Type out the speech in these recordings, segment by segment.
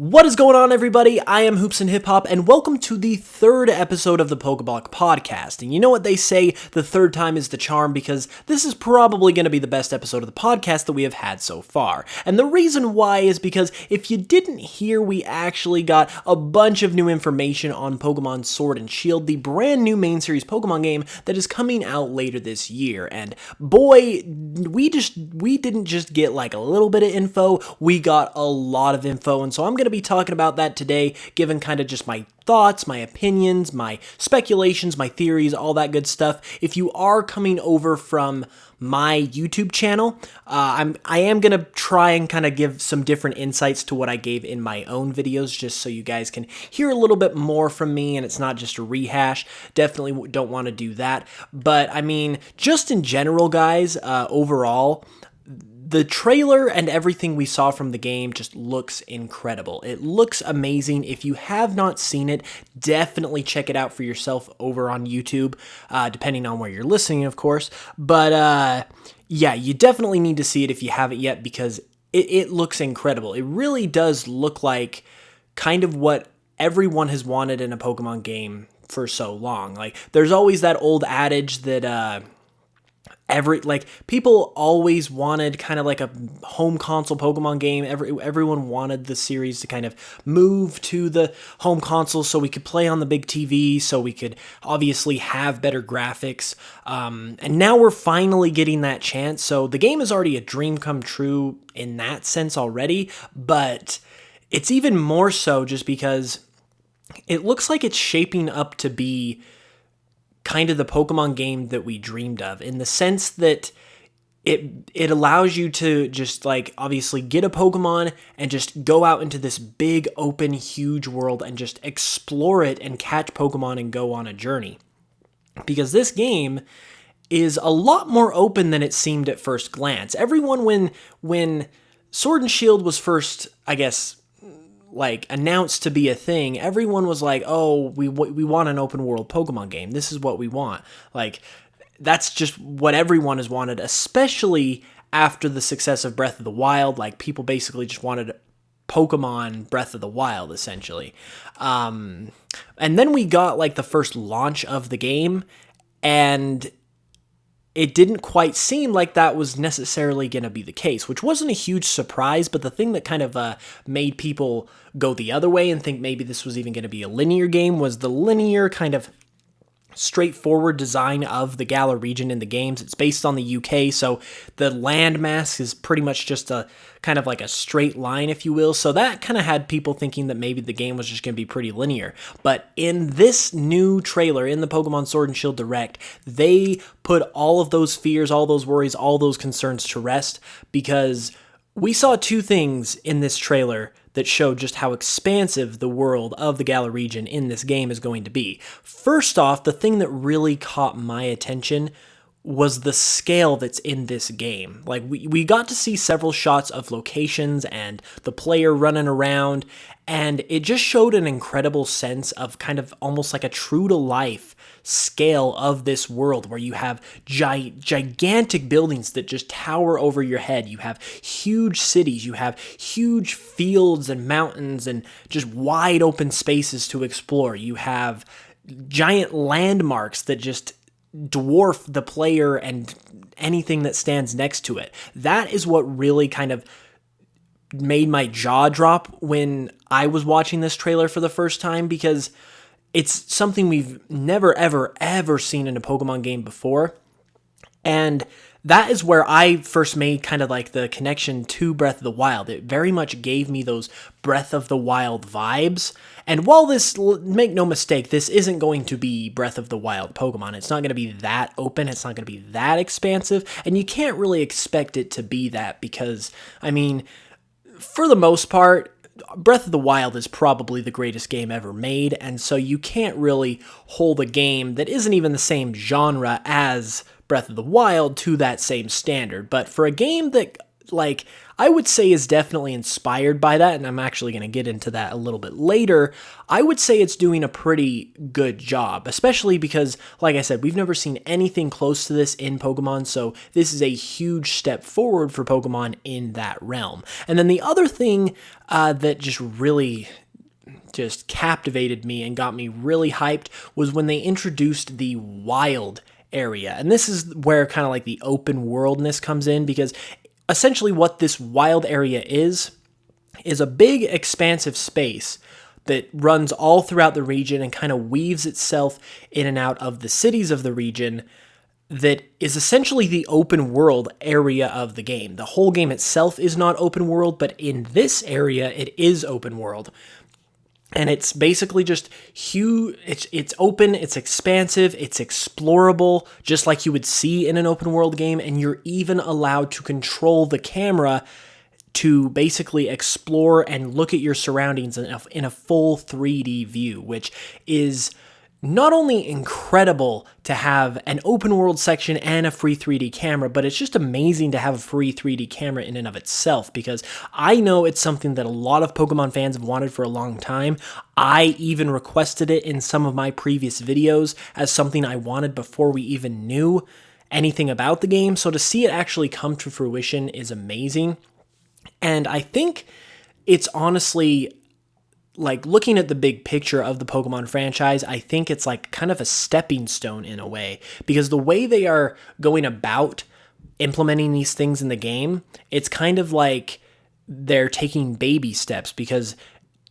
What is going on, everybody? I am Hoops and Hip Hop, and welcome to the third episode of the Pokeblock Podcast. And you know what they say, the third time is the charm, because this is probably going to be the best episode of the podcast that we have had so far. And the reason why is because if you didn't hear, we actually got a bunch of new information on Pokemon Sword and Shield, the brand new main series Pokemon game that is coming out later this year. And boy, we didn't just get like a little bit of info, we got a lot of info, and so I'm going to be talking about that today, given kind of just my thoughts, my opinions, my speculations, my theories, all that good stuff. If you are coming over from my YouTube channel, I am going to try and kind of give some different insights to what I gave in my own videos, just so you guys can hear a little bit more from me and it's not just a rehash. Definitely don't want to do that. But I mean, just in general, guys, overall, the trailer and everything we saw from the game just looks incredible. It looks amazing. If you have not seen it, definitely check it out for yourself over on YouTube, depending on where you're listening, of course. But yeah, you definitely need to see it if you haven't yet, because it looks incredible. It really does look like kind of what everyone has wanted in a Pokemon game for so long. Like, there's always that old adage that people always wanted kind of like a home console Pokemon game. Everyone wanted the series to kind of move to the home console so we could play on the big TV, so we could obviously have better graphics. And now we're finally getting that chance. So the game is already a dream come true in that sense already, but it's even more so just because it looks like it's shaping up to be kind of the Pokemon game that we dreamed of, in the sense that it allows you to just like obviously get a Pokemon and just go out into this big open huge world and just explore it and catch Pokemon and go on a journey. Because this game is a lot more open than it seemed at first glance. Everyone, when Sword and Shield was first, I guess, like announced to be a thing, everyone was like, oh, we want an open world Pokemon game. This is what we want. Like, that's just what everyone has wanted, especially after the success of Breath of the Wild. Like, people basically just wanted Pokemon Breath of the Wild, essentially. And then we got like the first launch of the game, and it didn't quite seem like that was necessarily going to be the case, which wasn't a huge surprise, but the thing that kind of made people go the other way and think maybe this was even going to be a linear game was the linear kind of straightforward design of the Galar region in the games. It's based on the UK, so the landmass is pretty much just a kind of like a straight line, if you will. So that kind of had people thinking that maybe the game was just going to be pretty linear. But in this new trailer, in the Pokemon Sword and Shield Direct, they put all of those fears, all those worries, all those concerns to rest, because we saw two things in this trailer that showed just how expansive the world of the Galar region in this game is going to be. First off, the thing that really caught my attention was the scale that's in this game. Like, we got to see several shots of locations and the player running around, and it just showed an incredible sense of kind of almost like a true-to-life scale of this world, where you have gigantic buildings that just tower over your head. You have huge cities, you have huge fields and mountains and just wide open spaces to explore. You have giant landmarks that just dwarf the player and anything that stands next to it. That is what really kind of made my jaw drop when I was watching this trailer for the first time, because it's something we've never, ever, ever seen in a Pokemon game before. And that is where I first made kind of like the connection to Breath of the Wild. It very much gave me those Breath of the Wild vibes. And while this, make no mistake, this isn't going to be Breath of the Wild Pokemon. It's not going to be that open. It's not going to be that expansive. And you can't really expect it to be that, because, I mean, for the most part, Breath of the Wild is probably the greatest game ever made, and so you can't really hold a game that isn't even the same genre as Breath of the Wild to that same standard. But for a game that like, I would say is definitely inspired by that, and I'm actually going to get into that a little bit later. I would say it's doing a pretty good job, especially because, like I said, we've never seen anything close to this in Pokemon, so this is a huge step forward for Pokemon in that realm. And then the other thing that just captivated me and got me really hyped was when they introduced the wild area. And this is where kind of like the open worldness comes in, because essentially what this wild area is a big expansive space that runs all throughout the region and kind of weaves itself in and out of the cities of the region, that is essentially the open world area of the game. The whole game itself is not open world, but in this area it is open world. And it's basically just huge. It's open, it's expansive, it's explorable, just like you would see in an open world game. And you're even allowed to control the camera to basically explore and look at your surroundings in a full 3D view, which is not only incredible to have an open world section and a free 3D camera, but it's just amazing to have a free 3D camera in and of itself, because I know it's something that a lot of Pokemon fans have wanted for a long time. I even requested it in some of my previous videos as something I wanted before we even knew anything about the game. So to see it actually come to fruition is amazing. And I think it's honestly, like, looking at the big picture of the Pokemon franchise, I think it's like kind of a stepping stone in a way, because the way they are going about implementing these things in the game, it's kind of like they're taking baby steps, because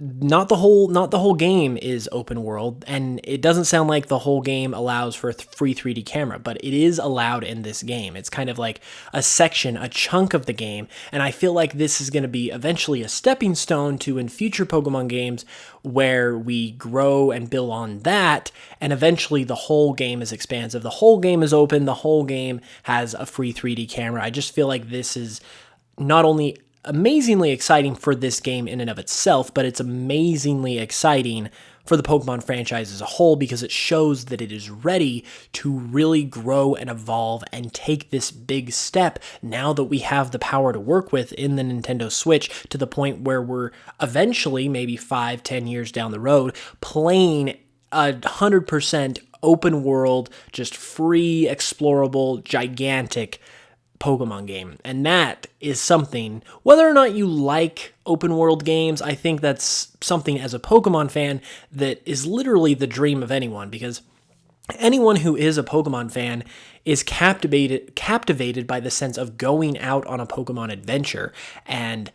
not the whole game is open world, and it doesn't sound like the whole game allows for a free 3D camera, but it is allowed in this game. It's kind of like a section, a chunk of the game, and I feel like this is going to be eventually a stepping stone to in future Pokemon games where we grow and build on that, and eventually the whole game is expansive, the whole game is open, the whole game has a free 3D camera. I just feel like this is not only amazingly exciting for this game in and of itself, but it's amazingly exciting for the Pokemon franchise as a whole, because it shows that it is ready to really grow and evolve and take this big step now that we have the power to work with in the Nintendo Switch, to the point where we're eventually, maybe 5-10 years down the road, playing 100% open world, just free, explorable, gigantic Pokemon game. And that is something, whether or not you like open world games, I think that's something as a Pokemon fan that is literally the dream of anyone, because anyone who is a Pokemon fan is captivated by the sense of going out on a Pokemon adventure. And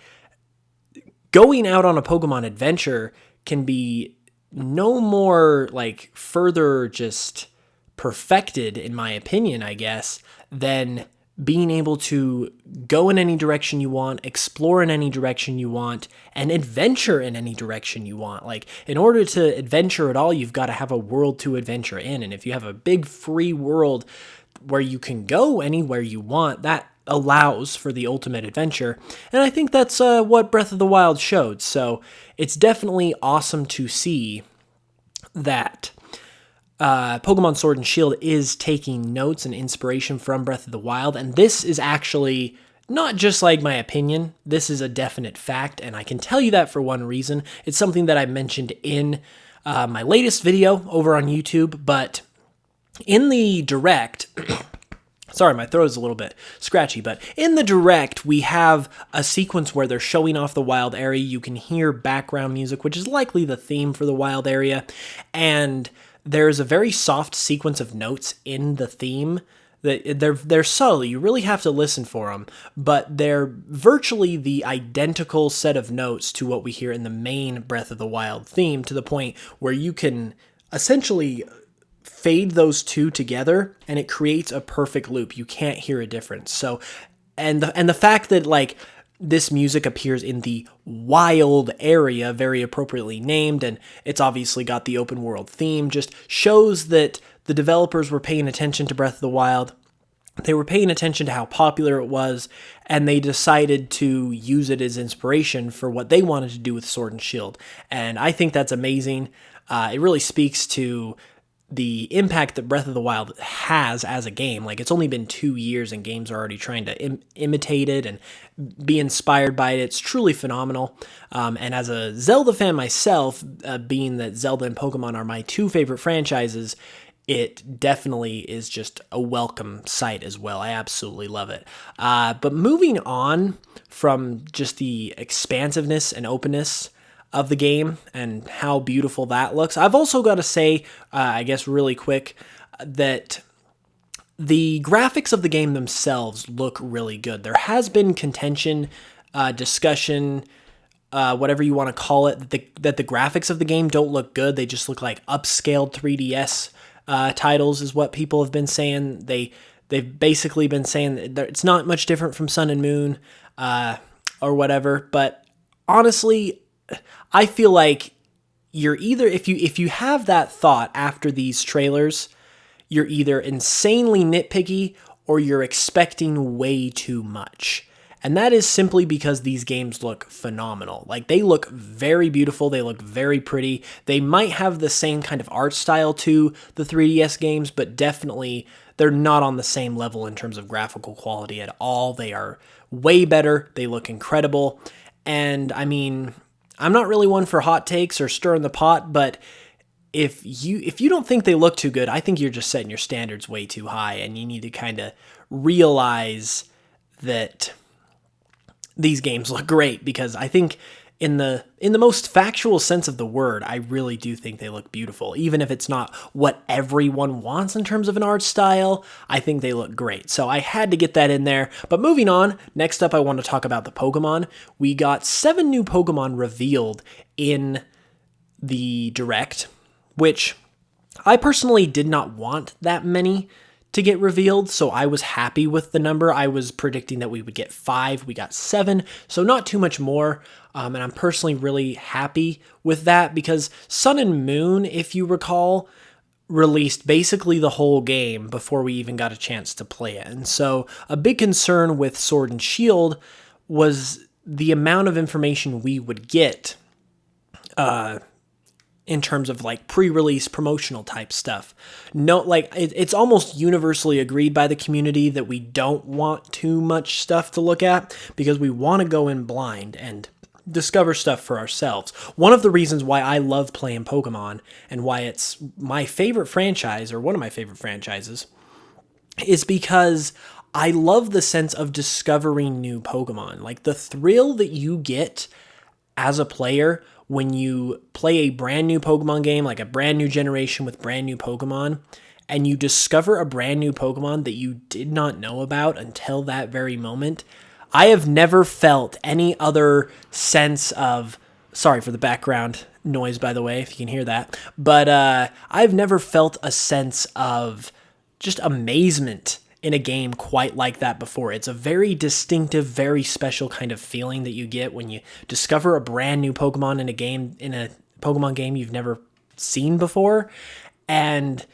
going out on a Pokemon adventure can be no more like further just perfected, in my opinion, I guess, than being able to go in any direction you want, explore in any direction you want, and adventure in any direction you want. Like, in order to adventure at all, you've got to have a world to adventure in. And if you have a big free world where you can go anywhere you want, that allows for the ultimate adventure. And I think that's what Breath of the Wild showed. So it's definitely awesome to see that Pokemon Sword and Shield is taking notes and inspiration from Breath of the Wild, and this is actually not just like my opinion, this is a definite fact, and I can tell you that for one reason. It's something that I mentioned in my latest video over on YouTube, but in the Direct, sorry, my throat is a little bit scratchy, but in the Direct, we have a sequence where they're showing off the wild area. You can hear background music, which is likely the theme for the wild area, and there's a very soft sequence of notes in the theme that they're subtle. You really have to listen for them, but they're virtually the identical set of notes to what we hear in the main Breath of the Wild theme, to the point where you can essentially fade those two together and it creates a perfect loop. You can't hear a difference. So, and the fact that like this music appears in the wild area, very appropriately named, and it's obviously got the open world theme, just shows that the developers were paying attention to Breath of the Wild. They were paying attention to how popular it was, and they decided to use it as inspiration for what they wanted to do with Sword and Shield. And I think that's amazing. It really speaks to the impact that Breath of the Wild has as a game. Like, it's only been 2 years and games are already trying to imitate it and be inspired by it. It's truly phenomenal. And as a Zelda fan myself, being that Zelda and Pokemon are my two favorite franchises, it definitely is just a welcome sight as well. I absolutely love it. But moving on from just the expansiveness and openness of the game and how beautiful that looks, I've also got to say, I guess really quick, that the graphics of the game themselves look really good. There has been contention, discussion, whatever you want to call it, that the graphics of the game don't look good. They just look like upscaled 3DS titles is what people have been saying. They've basically been saying that it's not much different from Sun and Moon or whatever. But honestly, I feel like you're either, if you have that thought after these trailers, you're either insanely nitpicky or you're expecting way too much. And that is simply because these games look phenomenal. Like, they look very beautiful. They look very pretty. They might have the same kind of art style to the 3DS games, but definitely they're not on the same level in terms of graphical quality at all. They are way better. They look incredible. And I mean, I'm not really one for hot takes or stirring the pot, but if you don't think they look too good, I think you're just setting your standards way too high, and you need to kind of realize that these games look great, because I think in the most factual sense of the word, I really do think they look beautiful. Even if it's not what everyone wants in terms of an art style, I think they look great. So I had to get that in there. But moving on, next up I want to talk about the Pokemon. We got 7 new Pokemon revealed in the Direct, which I personally did not want that many to get revealed, so I was happy with the number. I was predicting that we would get 5, we got 7, so not too much more, and I'm personally really happy with that, because Sun and Moon, if you recall, released basically the whole game before we even got a chance to play it. And so a big concern with Sword and Shield was the amount of information we would get in terms of like pre-release promotional type stuff. No, like it's almost universally agreed by the community that we don't want too much stuff to look at, because we want to go in blind and discover stuff for ourselves. One of the reasons why I love playing Pokemon and why it's my favorite franchise, or one of my favorite franchises, is because I love the sense of discovering new Pokemon. Like the thrill that you get as a player when you play a brand new Pokemon game, like a brand new generation with brand new Pokemon, and you discover a brand new Pokemon that you did not know about until that very moment. I have never felt any other sense of, sorry for the background noise, by the way, if you can hear that, but I've never felt a sense of just amazement in a game quite like that before. It's a very distinctive, very special kind of feeling that you get when you discover a brand new Pokemon in a Pokemon game you've never seen before. And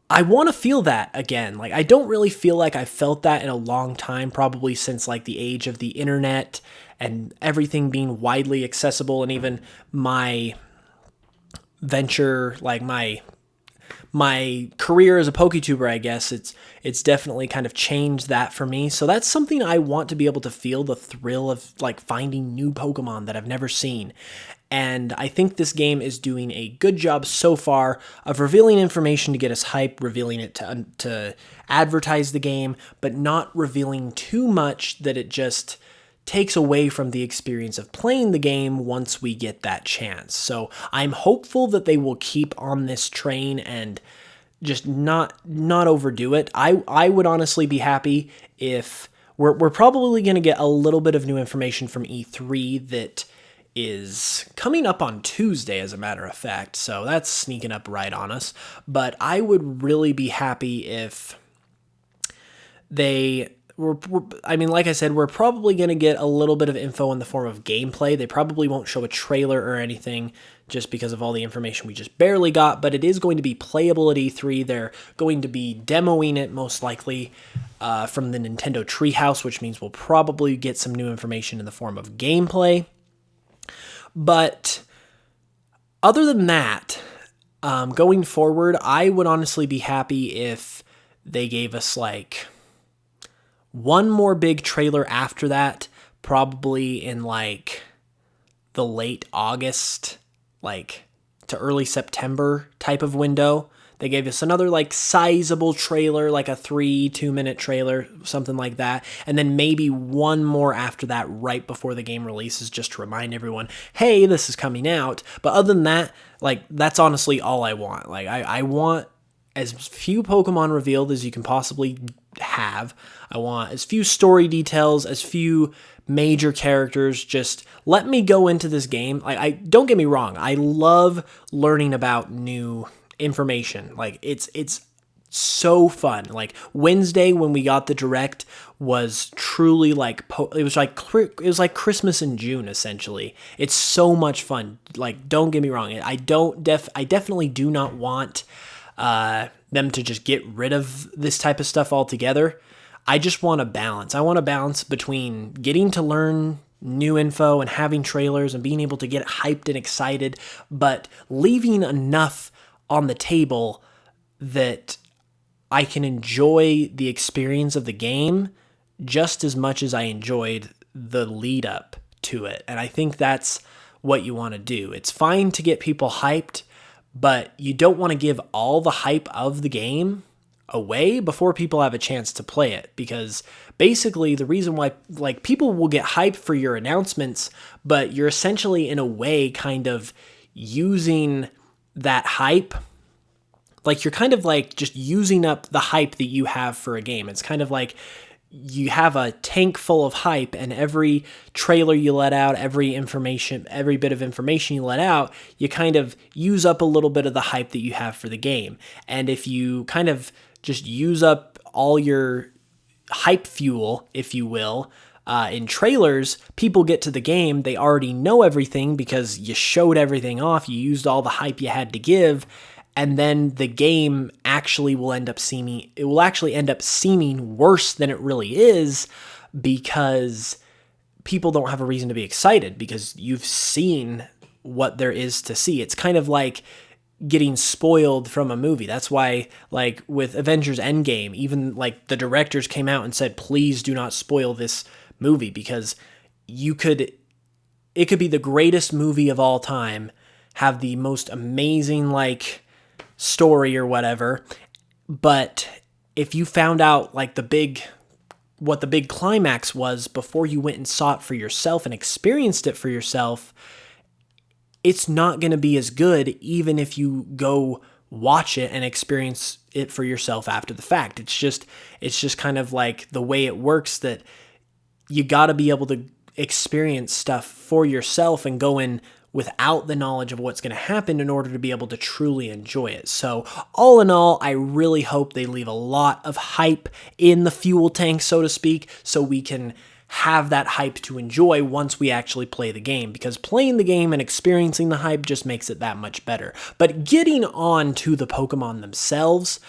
I want to feel that again. Like, I don't really feel like I've felt that in a long time, probably since like the age of the internet and everything being widely accessible, and even my venture, like my career as a PokeTuber, I guess, it's definitely kind of changed that for me. So that's something I want to be able to feel, the thrill of like finding new Pokemon that I've never seen. And I think this game is doing a good job so far of revealing information to get us hype, revealing it to advertise the game, but not revealing too much that it just takes away from the experience of playing the game once we get that chance. So I'm hopeful that they will keep on this train and just not overdo it. I would honestly be happy if we're probably going to get a little bit of new information from E3 that is coming up on Tuesday, as a matter of fact. So that's sneaking up right on us. But I would really be happy if like I said, we're probably going to get a little bit of info in the form of gameplay. They probably won't show a trailer or anything just because of all the information we just barely got, but it is going to be playable at E3. They're going to be demoing it most likely from the Nintendo Treehouse, which means we'll probably get some new information in the form of gameplay. But other than that, Going forward, I would honestly be happy if they gave us like one more big trailer after that, probably in like the late August, like to early September type of window. They gave us another like sizable trailer, like a 2-minute trailer, something like that. And then maybe one more after that right before the game releases, just to remind everyone, hey, this is coming out. But other than that, like that's honestly all I want. Like I want as few Pokemon revealed as you can possibly have. I want as few story details, as few major characters. Just let me go into this game. Like, I don't get me wrong, I love learning about new information. Like it's so fun. Like Wednesday when we got the direct was truly like it was like Christmas in June essentially. It's so much fun. Like don't get me wrong, I definitely do not want them to just get rid of this type of stuff altogether. I just want a balance. I want a balance between getting to learn new info and having trailers and being able to get hyped and excited, but leaving enough on the table that I can enjoy the experience of the game just as much as I enjoyed the lead up to it. And I think that's what you want to do. It's fine to get people hyped, but you don't want to give all the hype of the game away before people have a chance to play it, because basically the reason why like people will get hyped for your announcements, but you're essentially in a way kind of using that hype. Like you're kind of like just using up the hype that you have for a game. It's kind of like you have a tank full of hype, and every trailer you let out, every bit of information you let out, you kind of use up a little bit of the hype that you have for the game. And if you kind of just use up all your hype fuel, if you will, in trailers, people get to the game, they already know everything because you showed everything off, you used all the hype you had to give, and then the game actually will end up seeming worse than it really is, because people don't have a reason to be excited because you've seen what there is to see. It's kind of like getting spoiled from a movie. That's why, like with Avengers Endgame, even like the directors came out and said, please do not spoil this movie, because it could be the greatest movie of all time, have the most amazing like story or whatever, but if you found out like what the big climax was before you went and saw it for yourself and experienced it for yourself, it's not going to be as good even if you go watch it and experience it for yourself after the fact. It's just kind of like the way it works, that you got to be able to experience stuff for yourself and go in without the knowledge of what's going to happen in order to be able to truly enjoy it. So all in all, I really hope they leave a lot of hype in the fuel tank, so to speak, so we can have that hype to enjoy once we actually play the game, because playing the game and experiencing the hype just makes it that much better. But getting on to the Pokemon themselves,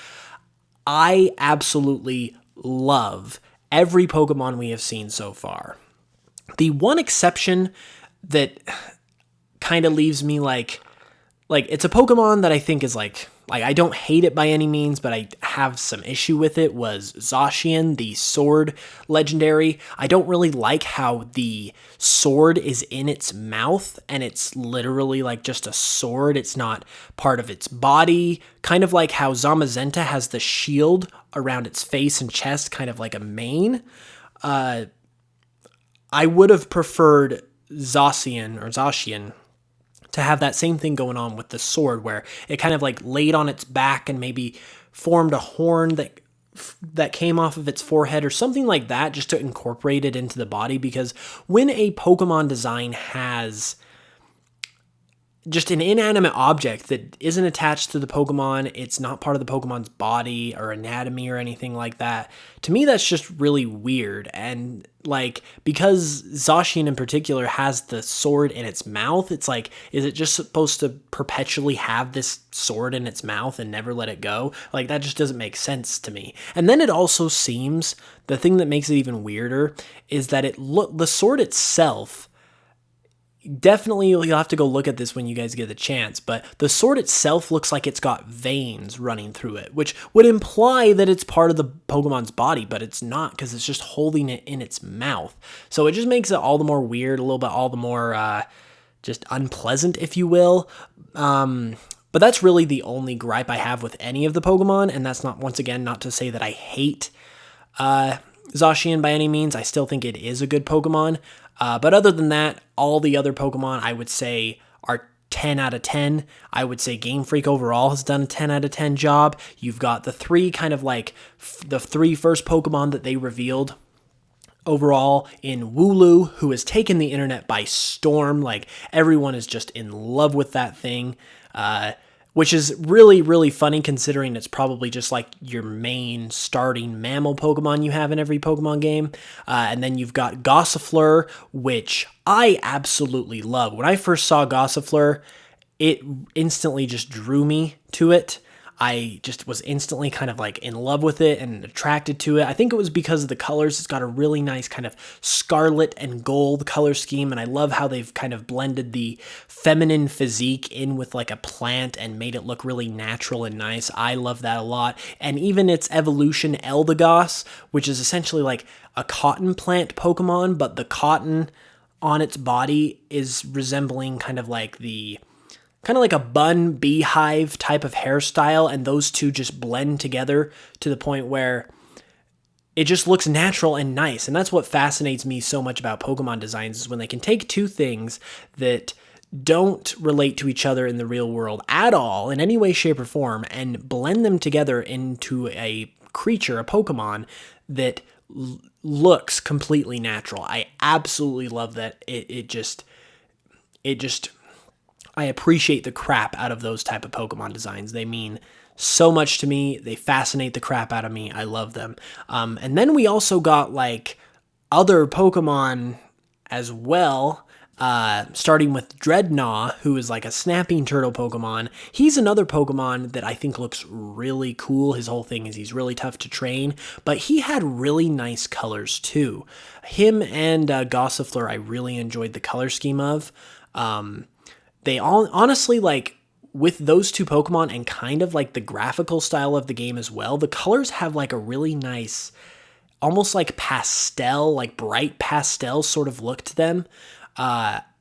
I absolutely love every Pokemon we have seen so far. The one exception that kind of leaves me like it's a Pokemon that I think is like I don't hate it by any means, but I have some issue with it, was Zacian, the sword legendary. I don't really like how the sword is in its mouth and it's literally like just a sword. It's not part of its body, kind of like how Zamazenta has the shield around its face and chest, kind of like a mane. I would have preferred Zacian to have that same thing going on with the sword, where it kind of like laid on its back and maybe formed a horn that came off of its forehead or something like that, just to incorporate it into the body. Because when a Pokemon design has just an inanimate object that isn't attached to the Pokemon, it's not part of the Pokemon's body or anatomy or anything like that, to me that's just really weird. And like, because Zacian in particular has the sword in its mouth, it's like, is it just supposed to perpetually have this sword in its mouth and never let it go? Like, that just doesn't make sense to me. And then it also seems, the thing that makes it even weirder is that the sword itself, definitely you'll have to go look at this when you guys get the chance, but the sword itself looks like it's got veins running through it, which would imply that it's part of the Pokemon's body, but it's not, because it's just holding it in its mouth. So it just makes it all the more weird, a little bit all the more just unpleasant, if you will. But that's really the only gripe I have with any of the Pokemon, and that's not, once again, not to say that I hate Zacian by any means. I still think it is a good Pokemon. But other than that, all the other Pokemon I would say are 10 out of 10. I would say Game Freak overall has done a 10 out of 10 job. You've got the three kind of like the three first Pokemon that they revealed overall in Wooloo, who has taken the internet by storm. Like, everyone is just in love with that thing. Which is really, really funny considering it's probably just like your main starting mammal Pokemon you have in every Pokemon game. And then you've got Gossifleur, which I absolutely love. When I first saw Gossifleur, it instantly just drew me to it. I just was instantly kind of like in love with it and attracted to it. I think it was because of the colors. It's got a really nice kind of scarlet and gold color scheme, and I love how they've kind of blended the feminine physique in with like a plant and made it look really natural and nice. I love that a lot. And even its evolution, Eldegoss, which is essentially like a cotton plant Pokemon, but the cotton on its body is resembling kind of like a bun beehive type of hairstyle, and those two just blend together to the point where it just looks natural and nice. And that's what fascinates me so much about Pokemon designs, is when they can take two things that don't relate to each other in the real world at all in any way, shape, or form, and blend them together into a creature, a Pokemon that looks completely natural. I absolutely love that. I appreciate the crap out of those type of Pokemon designs. They mean so much to me. They fascinate the crap out of me. I love them. And then we also got like other Pokemon as well, starting with Dreadnought, who is like a snapping turtle Pokemon. He's another Pokemon that I think looks really cool. His whole thing is he's really tough to train, but he had really nice colors too. Him and Gossifleur, I really enjoyed the color scheme of. They all, honestly, like, with those two Pokemon and kind of like the graphical style of the game as well, the colors have like a really nice, almost like pastel, like bright pastel sort of look to them,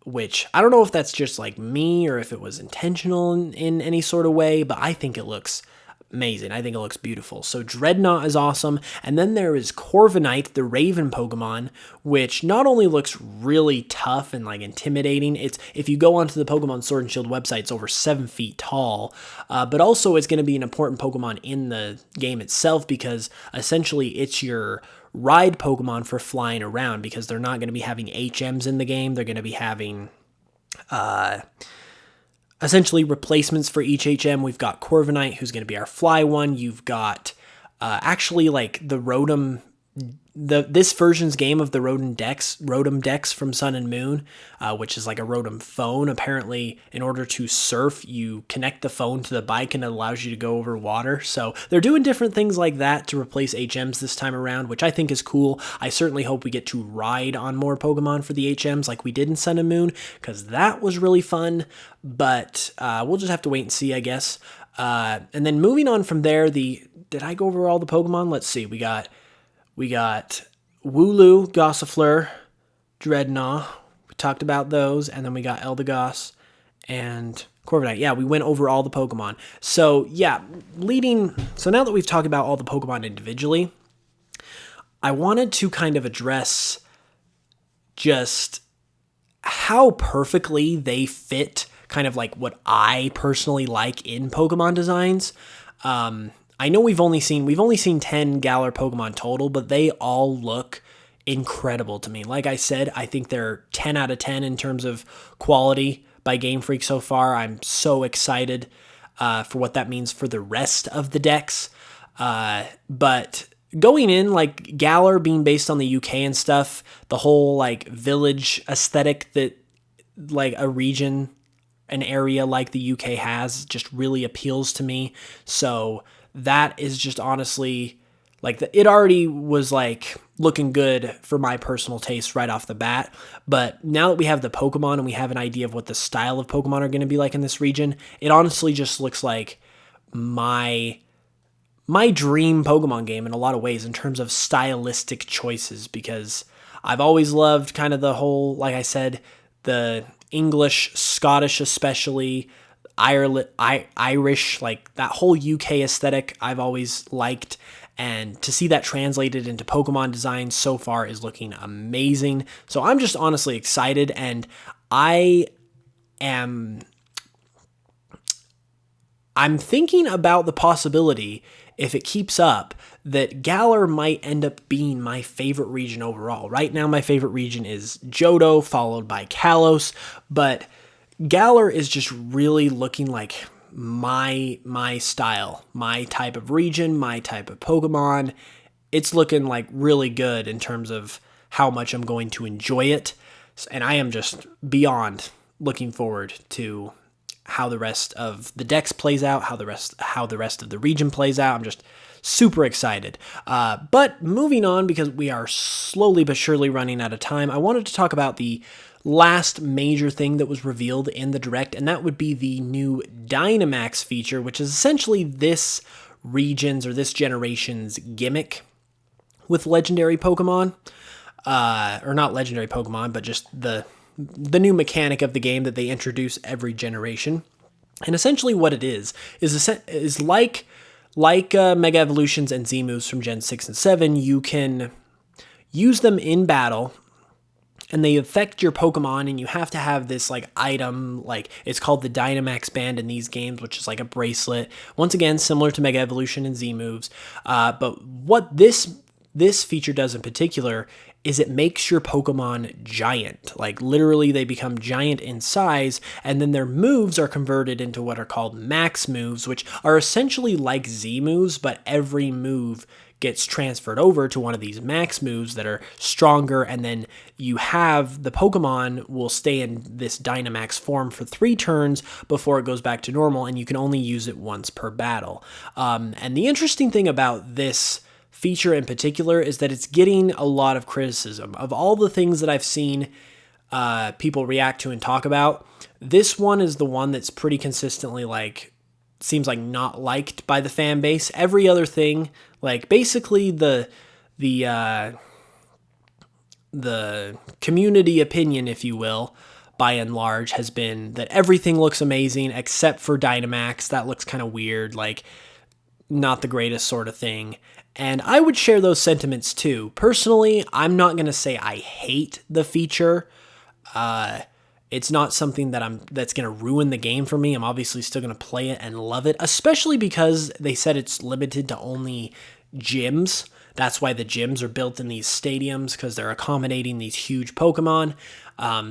which I don't know if that's just like me or if it was intentional in any sort of way, but I think it looks amazing. I think it looks beautiful. So Dreadnought is awesome. And then there is Corviknight, the Raven Pokemon, which not only looks really tough and like intimidating, if you go onto the Pokemon Sword and Shield website, it's over 7 feet tall, but also it's going to be an important Pokemon in the game itself, because essentially it's your ride Pokemon for flying around, because they're not going to be having HMs in the game. They're going to be having essentially replacements for each HM. We've got Corviknight, who's going to be our fly one. You've got actually like the Rotom, this version's game of the Rotom Dex from Sun and Moon, which is like a Rotom phone. Apparently, in order to surf, you connect the phone to the bike and it allows you to go over water. So they're doing different things like that to replace HMs this time around, which I think is cool. I certainly hope we get to ride on more Pokemon for the HMs like we did in Sun and Moon, because that was really fun. But we'll just have to wait and see, I guess. And then moving on from there, did I go over all the Pokemon? Let's see. We got Wooloo, Gossifleur, Dreadnought. We talked about those. And then we got Eldegoss and Corviknight. Yeah, we went over all the Pokemon. So, yeah, so now that we've talked about all the Pokemon individually, I wanted to kind of address just how perfectly they fit kind of like what I personally like in Pokemon designs. I know we've only seen 10 Galar Pokemon total, but they all look incredible to me. Like I said, I think they're 10 out of 10 in terms of quality by Game Freak so far. I'm so excited for what that means for the rest of the decks. But going in, like Galar being based on the UK and stuff, the whole like village aesthetic that like a region, an area like the UK has, just really appeals to me. So that is just honestly like it already was like looking good for my personal taste right off the bat. But now that we have the Pokemon and we have an idea of what the style of Pokemon are going to be like in this region, it honestly just looks like my dream Pokemon game in a lot of ways in terms of stylistic choices, because I've always loved kind of the whole, like I said, the English, Scottish especially, Irish, like that whole UK aesthetic I've always liked. And to see that translated into Pokemon design so far is looking amazing. So I'm just honestly excited, and I'm thinking about the possibility, if it keeps up, that Galar might end up being my favorite region overall. Right now, my favorite region is Johto, followed by Kalos, but Galar is just really looking like my style, my type of region, my type of Pokemon. It's looking like really good in terms of how much I'm going to enjoy it, and I am just beyond looking forward to how the rest of the decks plays out, how the rest of the region plays out. I'm just super excited. But moving on, because we are slowly but surely running out of time, I wanted to talk about the last major thing that was revealed in the Direct, and that would be the new Dynamax feature, which is essentially this region's or this generation's gimmick with legendary Pokemon. Or not legendary Pokemon, but just the new mechanic of the game that they introduce every generation. And essentially what it is like Mega Evolutions and Z-Moves from Gen 6 and 7, you can use them in battle, and they affect your Pokemon, and you have to have this like item, like it's called the Dynamax band in these games, which is like a bracelet. Once again, similar to Mega Evolution and Z-Moves. But what this feature does in particular is it makes your Pokemon giant. Like literally they become giant in size, and then their moves are converted into what are called max moves, which are essentially like Z moves, but every move gets transferred over to one of these max moves that are stronger, and then you have the Pokemon will stay in this Dynamax form for 3 turns before it goes back to normal, and you can only use it once per battle. And the interesting thing about this feature in particular is that it's getting a lot of criticism. Of all the things that I've seen people react to and talk about, this one is the one that's pretty consistently seems like not liked by the fan base. Every other thing, like basically the community opinion, if you will, by and large, has been that everything looks amazing except for Dynamax. That looks kind of weird, like not the greatest sort of thing. And I would share those sentiments too. Personally, I'm not going to say I hate the feature. It's not something that's going to ruin the game for me. I'm obviously still going to play it and love it, especially because they said it's limited to only gyms. That's why the gyms are built in these stadiums, because they're accommodating these huge Pokemon.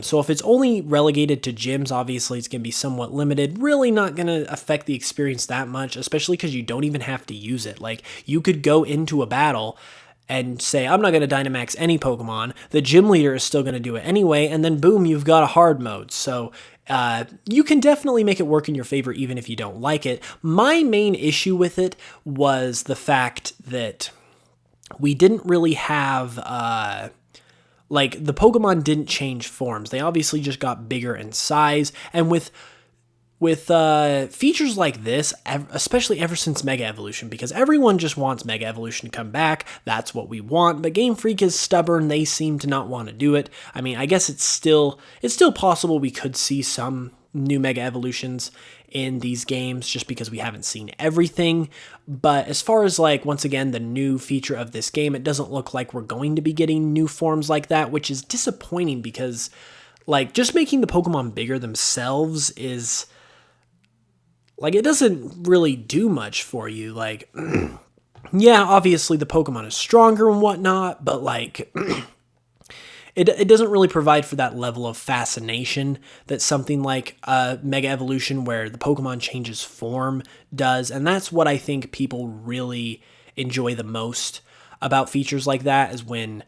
So if it's only relegated to gyms, obviously it's going to be somewhat limited. Really not going to affect the experience that much, especially because you don't even have to use it. Like, you could go into a battle and say, I'm not going to Dynamax any Pokemon. The gym leader is still going to do it anyway, and then boom, you've got a hard mode. So you can definitely make it work in your favor even if you don't like it. My main issue with it was the fact that we didn't really have, the Pokemon didn't change forms. They obviously just got bigger in size, and with features like this, especially ever since Mega Evolution, because everyone just wants Mega Evolution to come back. That's what we want, but Game Freak is stubborn. They seem to not want to do it. I mean, I guess it's still possible we could see some new Mega Evolutions in these games just because we haven't seen everything. But as far as once again, the new feature of this game, it doesn't look like we're going to be getting new forms like that, which is disappointing because just making the Pokemon bigger themselves is it doesn't really do much for you. Yeah, obviously the Pokemon is stronger and whatnot, but it doesn't really provide for that level of fascination that something like Mega Evolution, where the Pokemon changes form, does. And that's what I think people really enjoy the most about features like that, is when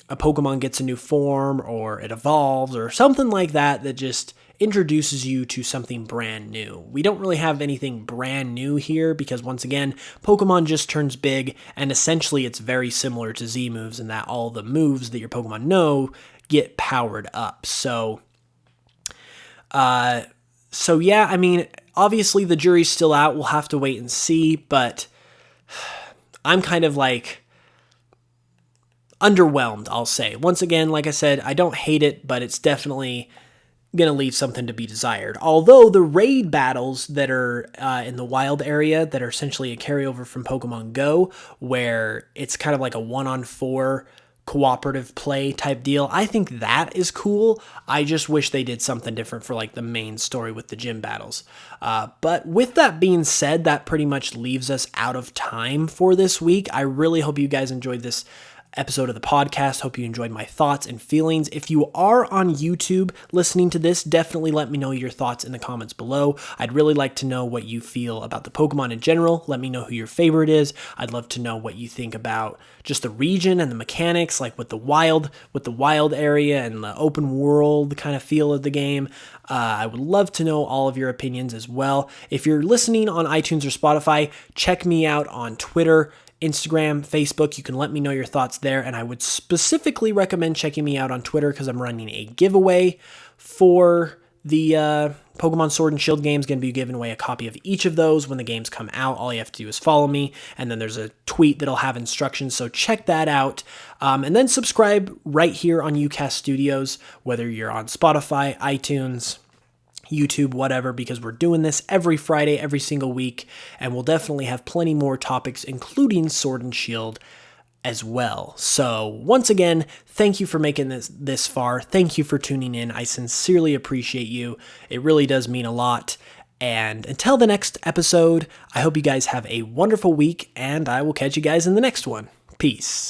a Pokemon gets a new form or it evolves or something like that, that just introduces you to something brand new. We don't really have anything brand new here because, once again, Pokemon just turns big, and essentially it's very similar to Z moves in that all the moves that your Pokemon know get powered up. So yeah, I mean, obviously the jury's still out. We'll have to wait and see, but I'm kind of like underwhelmed, I'll say. Once again, like I said, I don't hate it, but it's definitely going to leave something to be desired. Although the raid battles that are in the wild area that are essentially a carryover from Pokemon Go, where it's kind of like a 1-on-4 cooperative play type deal, I think that is cool. I just wish they did something different for like the main story with the gym battles. But with that being said, that pretty much leaves us out of time for this week. I really hope you guys enjoyed this episode of the podcast. Hope you enjoyed my thoughts and feelings. If you are on YouTube listening to this, definitely let me know your thoughts in the comments below. I'd really like to know what you feel about the Pokemon in general. Let me know who your favorite is. I'd love to know what you think about just the region and the mechanics, like with the wild area and the open world kind of feel of the game. I would love to know all of your opinions as well. If you're listening on iTunes or Spotify, check me out on Twitter, Instagram, Facebook. You can let me know your thoughts there, and I would specifically recommend checking me out on Twitter because I'm running a giveaway for the Pokemon Sword and Shield games. Going to be giving away a copy of each of those when the games come out. All you have to do is follow me, and then there's a tweet that'll have instructions, so check that out. And then subscribe right here on UCast Studios, whether you're on Spotify, iTunes, YouTube, whatever, because we're doing this every Friday, every single week, and we'll definitely have plenty more topics, including Sword and Shield as well. So once again, thank you for making this far. Thank you for tuning in. I sincerely appreciate you. It really does mean a lot. And until the next episode, I hope you guys have a wonderful week, and I will catch you guys in the next one. Peace.